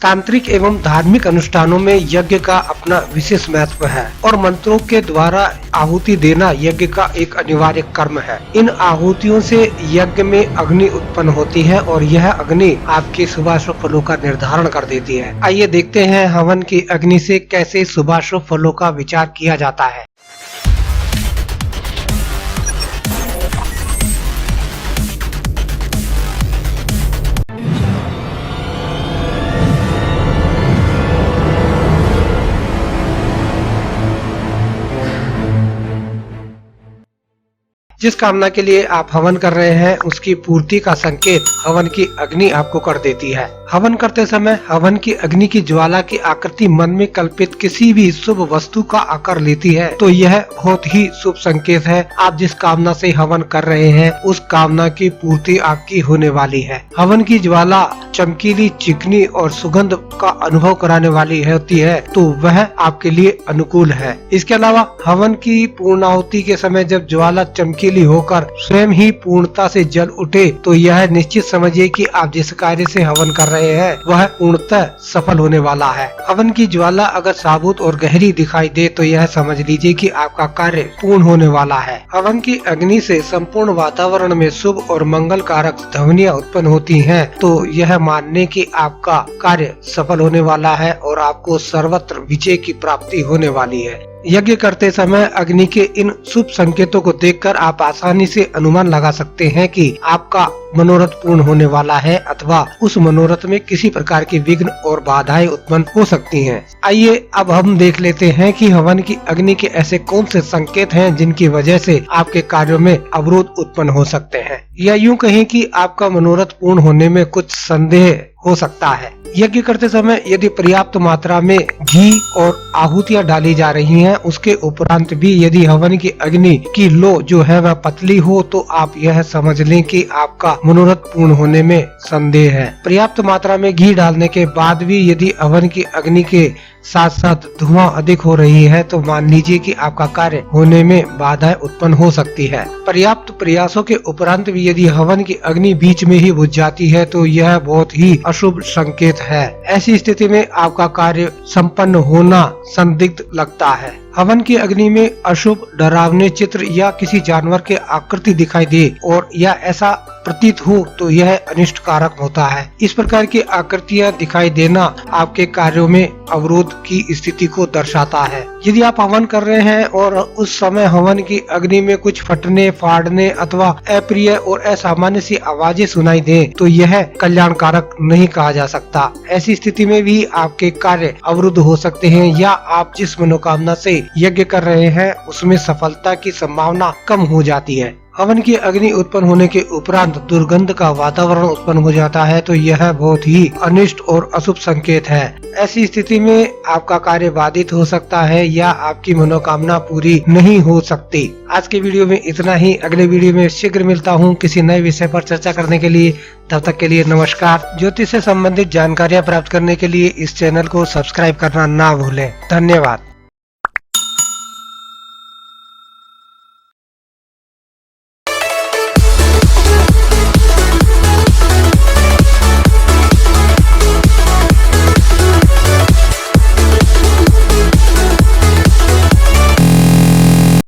तांत्रिक एवं धार्मिक अनुष्ठानों में यज्ञ का अपना विशेष महत्व है और मंत्रों के द्वारा आहुति देना यज्ञ का एक अनिवार्य कर्म है। इन आहुतियों से यज्ञ में अग्नि उत्पन्न होती है और यह अग्नि आपके शुभाशुभ फलों का निर्धारण कर देती है। आइए देखते हैं हवन की अग्नि से कैसे शुभाशुभ फलों का विचार किया जाता है। जिस कामना के लिए आप हवन कर रहे हैं उसकी पूर्ति का संकेत हवन की अग्नि आपको कर देती है। हवन करते समय हवन की अग्नि की ज्वाला की आकृति मन में कल्पित किसी भी शुभ वस्तु का आकार लेती है तो यह बहुत ही शुभ संकेत है। आप जिस कामना से हवन कर रहे हैं उस कामना की पूर्ति आपकी होने वाली है। हवन की ज्वाला चमकीली, चिकनी और सुगंध का अनुभव कराने वाली होती है तो वह आपके लिए अनुकूल है। इसके अलावा हवन की पूर्णाहुति के समय जब ज्वाला चमकीली होकर स्वयं ही पूर्णता से जल उठे तो यह निश्चित समझिए कि आप जिस कार्य से हवन कर रहे हैं वह पूर्णतः सफल होने वाला है। हवन की ज्वाला अगर साबुत और गहरी दिखाई दे तो यह समझ लीजिए कि आपका कार्य पूर्ण होने वाला है। हवन की अग्नि से संपूर्ण वातावरण में शुभ और मंगल कारक ध्वनियाँ उत्पन्न होती हैं तो यह मानने कि आपका कार्य सफल होने वाला है और आपको सर्वत्र विजय की प्राप्ति होने वाली है। यज्ञ करते समय अग्नि के इन शुभ संकेतों को देखकर आप आसानी से अनुमान लगा सकते हैं कि आपका मनोरथ पूर्ण होने वाला है अथवा उस मनोरथ में किसी प्रकार की विघ्न और बाधाएं उत्पन्न हो सकती हैं। आइए अब हम देख लेते हैं कि हवन की अग्नि के ऐसे कौन से संकेत हैं जिनकी वजह से आपके कार्यों में अवरोध उत्पन्न हो सकते हैं या यूं कहें कि आपका मनोरथ पूर्ण होने में कुछ संदेह हो सकता है। यज्ञ करते समय यदि पर्याप्त मात्रा में घी और आहुतियाँ डाली जा रही हैं, उसके उपरांत भी यदि हवन की अग्नि की लो जो है वह पतली हो तो आप यह समझ लें कि आपका मनोरथ पूर्ण होने में संदेह है। पर्याप्त मात्रा में घी डालने के बाद भी यदि हवन की अग्नि के साथ साथ धुआं अधिक हो रही है तो मान लीजिए कि आपका कार्य होने में बाधाएं उत्पन्न हो सकती है। पर्याप्त प्रयासों के उपरांत भी यदि हवन की अग्नि बीच में ही बुझ जाती है तो यह बहुत ही अशुभ संकेत है। ऐसी स्थिति में आपका कार्य संपन्न होना संदिग्ध लगता है। हवन की अग्नि में अशुभ, डरावने चित्र या किसी जानवर के आकृति दिखाई दे और या ऐसा प्रतीत हो तो यह अनिष्ट कारक होता है। इस प्रकार की आकृतियां दिखाई देना आपके कार्यों में अवरोध की स्थिति को दर्शाता है। यदि आप हवन कर रहे हैं और उस समय हवन की अग्नि में कुछ फटने, फाड़ने अथवा अप्रिय और असामान्य सी आवाजें सुनाई दें तो यह कल्याण कारक नहीं कहा जा सकता। ऐसी स्थिति में भी आपके कार्य अवरुद्ध हो सकते हैं या आप जिस मनोकामना से यज्ञ कर रहे हैं उसमें सफलता की संभावना कम हो जाती है। हवन की अग्नि उत्पन्न होने के उपरांत दुर्गंध का वातावरण उत्पन्न हो जाता है तो यह बहुत ही अनिष्ट और अशुभ संकेत है। ऐसी स्थिति में आपका कार्य बाधित हो सकता है या आपकी मनोकामना पूरी नहीं हो सकती। आज के वीडियो में इतना ही। अगले वीडियो में शीघ्र मिलता हूँ किसी नए विषय पर चर्चा करने के लिए। तब तक के लिए नमस्कार। ज्योतिष से संबंधित जानकारियाँ प्राप्त करने के लिए इस चैनल को सब्सक्राइब करना ना भूलें। धन्यवाद।